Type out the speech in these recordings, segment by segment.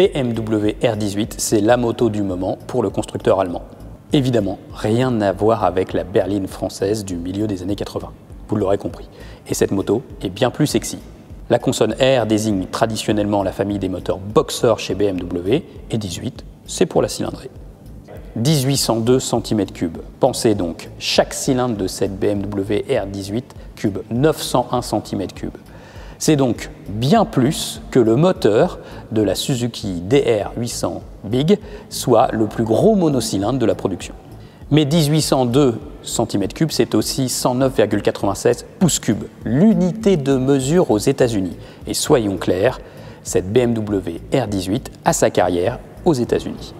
BMW R18, c'est la moto du moment pour le constructeur allemand. Évidemment, rien à voir avec la berline française du milieu des années 80, vous l'aurez compris. Et cette moto est bien plus sexy. La consonne R désigne traditionnellement la famille des moteurs Boxer chez BMW, et 18, c'est pour la cylindrée. 1802 cm3. Pensez donc, chaque cylindre de cette BMW R18 cube 901 cm3. C'est donc bien plus que le moteur de la Suzuki DR800 Big, soit le plus gros monocylindre de la production. Mais 1802 cm3, c'est aussi 109,96 pouces-cubes, l'unité de mesure aux États-Unis. Et soyons clairs, cette BMW R18 a sa carrière aux États-Unis.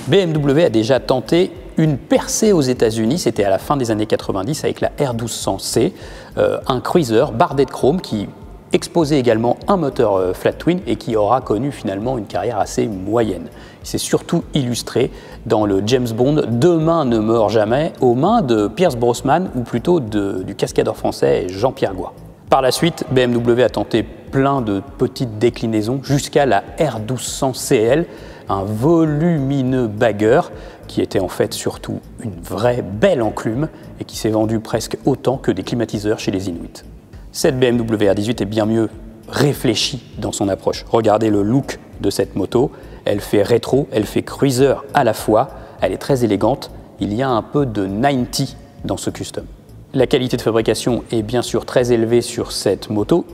BMW a déjà tenté une percée aux États-Unis, c'était à la fin des années 90 avec la R1200C, un cruiser bardé de chrome qui exposait également un moteur flat twin et qui aura connu finalement une carrière assez moyenne. Il s'est surtout illustré dans le James Bond Demain ne meurt jamais aux mains de Pierce Brosnan ou plutôt du cascadeur français Jean-Pierre Goy. Par la suite, BMW a tenté plein de petites déclinaisons jusqu'à la R1200CL, un volumineux bagger qui était en fait surtout une vraie belle enclume et qui s'est vendu presque autant que des climatiseurs chez les Inuits. Cette BMW R18 est bien mieux réfléchie dans son approche. Regardez le look de cette moto, elle fait rétro, elle fait cruiser à la fois, elle est très élégante, il y a un peu de 90 dans ce custom. La qualité de fabrication est bien sûr très élevée sur cette moto.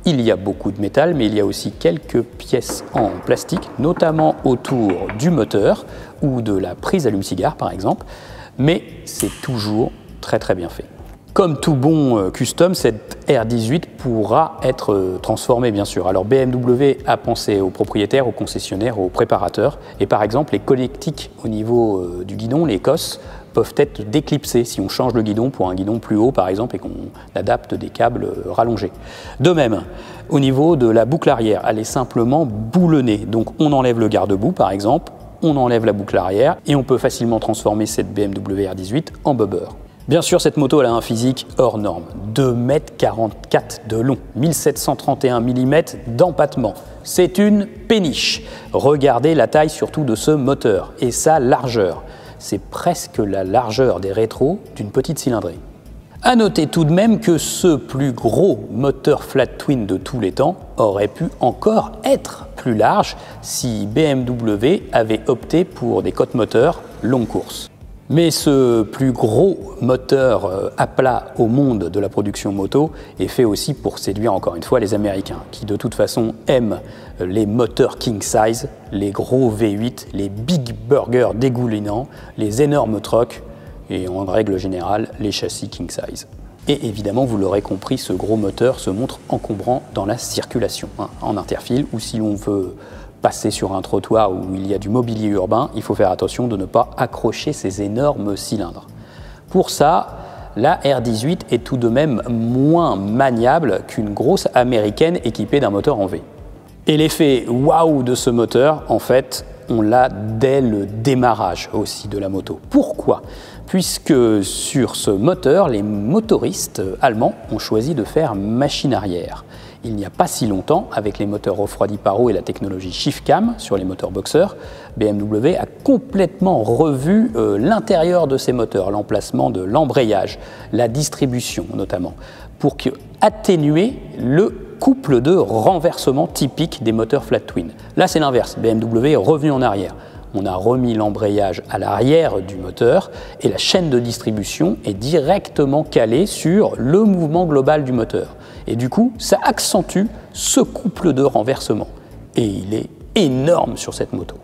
Il y a beaucoup de métal, mais il y a aussi quelques pièces en plastique, notamment autour du moteur ou de la prise allume-cigare par exemple, mais c'est toujours très bien fait. Comme tout bon custom, cette R18 pourra être transformée bien sûr. Alors BMW a pensé aux propriétaires, aux concessionnaires, aux préparateurs, et par exemple les connectiques au niveau du guidon, les COS, peuvent être déclipsés si on change le guidon pour un guidon plus haut par exemple et qu'on adapte des câbles rallongés. De même, au niveau de la boucle arrière, elle est simplement boulonnée. Donc on enlève le garde-boue par exemple, on enlève la boucle arrière et on peut facilement transformer cette BMW R18 en bobber. Bien sûr, cette moto elle a un physique hors norme, 2,44 m de long, 1731 mm d'empattement. C'est une péniche. Regardez la taille surtout de ce moteur et sa largeur. C'est presque la largeur des rétros d'une petite cylindrée. A noter tout de même que ce plus gros moteur flat twin de tous les temps aurait pu encore être plus large si BMW avait opté pour des côtes moteurs longue course. Mais ce plus gros moteur à plat au monde de la production moto est fait aussi pour séduire encore une fois les Américains, qui de toute façon aiment les moteurs king size, les gros V8, les big burgers dégoulinants, les énormes trucks et en règle générale les châssis king size. Et évidemment, vous l'aurez compris, ce gros moteur se montre encombrant dans la circulation, en interfile ou si l'on veut passer sur un trottoir où il y a du mobilier urbain, il faut faire attention de ne pas accrocher ces énormes cylindres. Pour ça, la R18 est tout de même moins maniable qu'une grosse américaine équipée d'un moteur en V. Et l'effet waouh de ce moteur, en fait, on l'a dès le démarrage aussi de la moto. Pourquoi ? Puisque sur ce moteur, les motoristes allemands ont choisi de faire machine arrière. Il n'y a pas si longtemps, avec les moteurs refroidis par eau et la technologie ShiftCam sur les moteurs Boxer, BMW a complètement revu l'intérieur de ces moteurs, l'emplacement de l'embrayage, la distribution notamment, pour atténuer le couple de renversement typique des moteurs flat twin. Là, c'est l'inverse, BMW est revenu en arrière. On a remis l'embrayage à l'arrière du moteur et la chaîne de distribution est directement calée sur le mouvement global du moteur. Et du coup, ça accentue ce couple de renversement. Et il est énorme sur cette moto.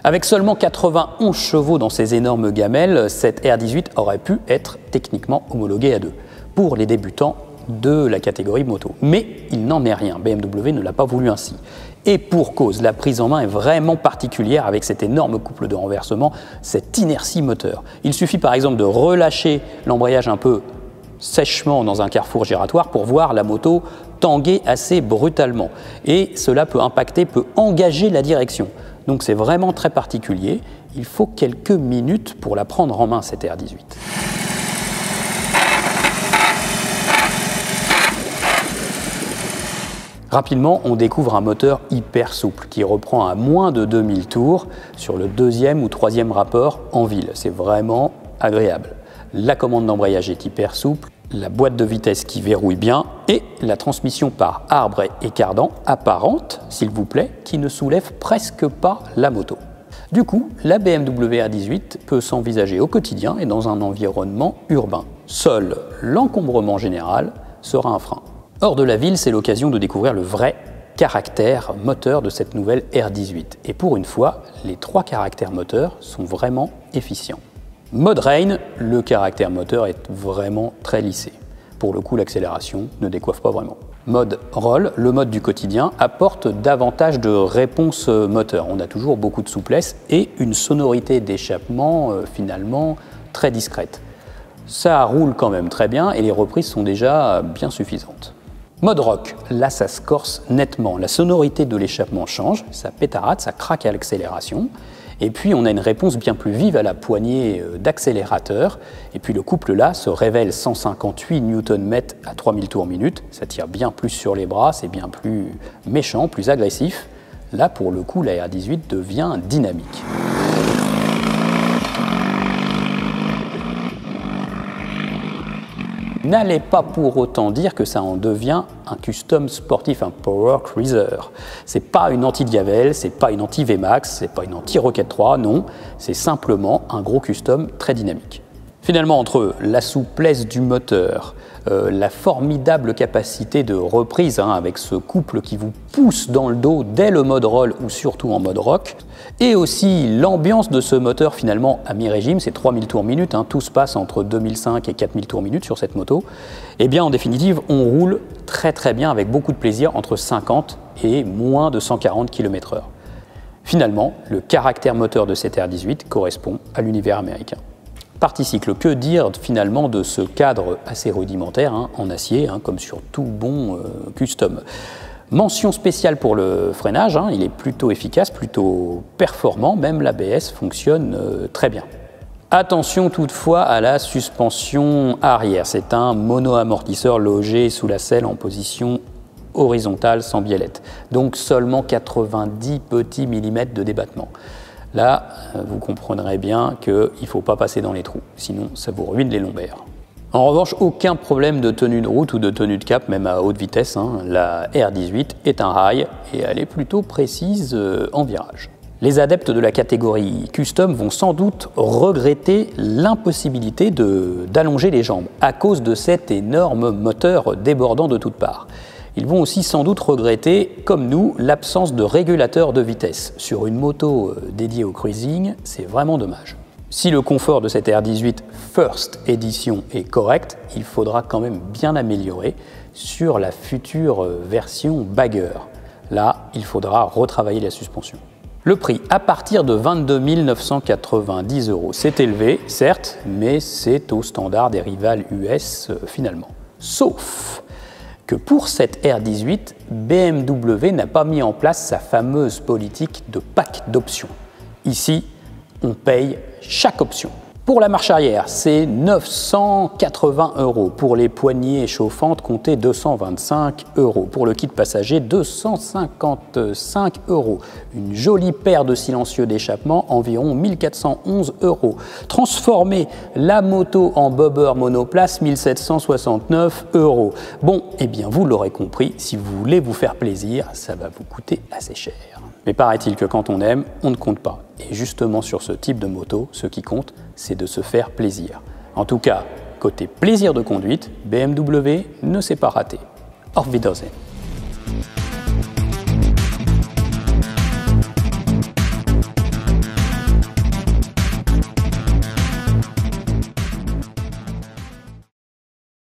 Avec seulement 91 chevaux dans ses énormes gamelles, cette R18 aurait pu être techniquement homologuée à 2 pour les débutants de la catégorie moto. Mais il n'en est rien, BMW ne l'a pas voulu ainsi. Et pour cause, la prise en main est vraiment particulière avec cet énorme couple de renversement, cette inertie moteur. Il suffit par exemple de relâcher l'embrayage un peu sèchement dans un carrefour giratoire pour voir la moto tanguer assez brutalement. Et cela peut engager la direction. Donc c'est vraiment très particulier. Il faut quelques minutes pour la prendre en main, cette R18. Rapidement, on découvre un moteur hyper souple qui reprend à moins de 2000 tours sur le deuxième ou troisième rapport en ville. C'est vraiment agréable. La commande d'embrayage est hyper souple, la boîte de vitesse qui verrouille bien et la transmission par arbre et cardan apparente, s'il vous plaît, qui ne soulève presque pas la moto. Du coup, la BMW R18 peut s'envisager au quotidien et dans un environnement urbain. Seul l'encombrement général sera un frein. Hors de la ville, c'est l'occasion de découvrir le vrai caractère moteur de cette nouvelle R18. Et pour une fois, les 3 caractères moteurs sont vraiment efficients. Mode Rain, le caractère moteur est vraiment très lissé. Pour le coup, l'accélération ne décoiffe pas vraiment. Mode Roll, le mode du quotidien, apporte davantage de réponse moteur. On a toujours beaucoup de souplesse et une sonorité d'échappement finalement très discrète. Ça roule quand même très bien et les reprises sont déjà bien suffisantes. Mode rock, là ça se corse nettement. La sonorité de l'échappement change, ça pétarade, ça craque à l'accélération. Et puis on a une réponse bien plus vive à la poignée d'accélérateur. Et puis le couple là se révèle 158 Nm à 3000 tours minute. Ça tire bien plus sur les bras, c'est bien plus méchant, plus agressif. Là pour le coup la R18 devient dynamique. N'allez pas pour autant dire que ça en devient un custom sportif, un Power Cruiser. C'est pas une anti-Diavel, c'est pas une anti-VMAX, c'est pas une anti-Rocket 3, non, c'est simplement un gros custom très dynamique. Finalement, entre la souplesse du moteur, la formidable capacité de reprise avec ce couple qui vous pousse dans le dos dès le mode roll ou surtout en mode rock, et aussi l'ambiance de ce moteur finalement à mi-régime, c'est 3000 tours minute, tout se passe entre 2005 et 4000 tours minute sur cette moto, et bien en définitive on roule très très bien avec beaucoup de plaisir entre 50 et moins de 140 km/h. Finalement, le caractère moteur de cette R18 correspond à l'univers américain. Partie cycle, que dire finalement de ce cadre assez rudimentaire en acier, comme sur tout bon custom. Mention spéciale pour le freinage, il est plutôt efficace, plutôt performant, même l'ABS fonctionne très bien. Attention toutefois à la suspension arrière, c'est un mono-amortisseur logé sous la selle en position horizontale sans biellette, donc seulement 90 petits millimètres de débattement. Là, vous comprendrez bien qu'il ne faut pas passer dans les trous, sinon ça vous ruine les lombaires. En revanche, aucun problème de tenue de route ou de tenue de cap, même à haute vitesse. La R18 est un rail et elle est plutôt précise en virage. Les adeptes de la catégorie custom vont sans doute regretter l'impossibilité d'allonger les jambes à cause de cet énorme moteur débordant de toutes parts. Ils vont aussi sans doute regretter, comme nous, l'absence de régulateur de vitesse. Sur une moto dédiée au cruising, c'est vraiment dommage. Si le confort de cette R18 First Edition est correct, il faudra quand même bien l'améliorer sur la future version Bagger. Là, il faudra retravailler la suspension. Le prix, à partir de 22 990 €. C'est élevé, certes, mais c'est au standard des rivales US finalement. Sauf que pour cette R18, BMW n'a pas mis en place sa fameuse politique de pack d'options. Ici, on paye chaque option. Pour la marche arrière, c'est 980 €. Pour les poignées chauffantes, comptez 225 €. Pour le kit passager, 255 €. Une jolie paire de silencieux d'échappement, environ 1411 €. Transformer la moto en bobber monoplace, 1769 €. Bon, eh bien vous l'aurez compris, si vous voulez vous faire plaisir, ça va vous coûter assez cher. Mais paraît-il que quand on aime, on ne compte pas. Et justement sur ce type de moto, ce qui compte, c'est de se faire plaisir. En tout cas, côté plaisir de conduite, BMW ne s'est pas raté. Auf Wiedersehen.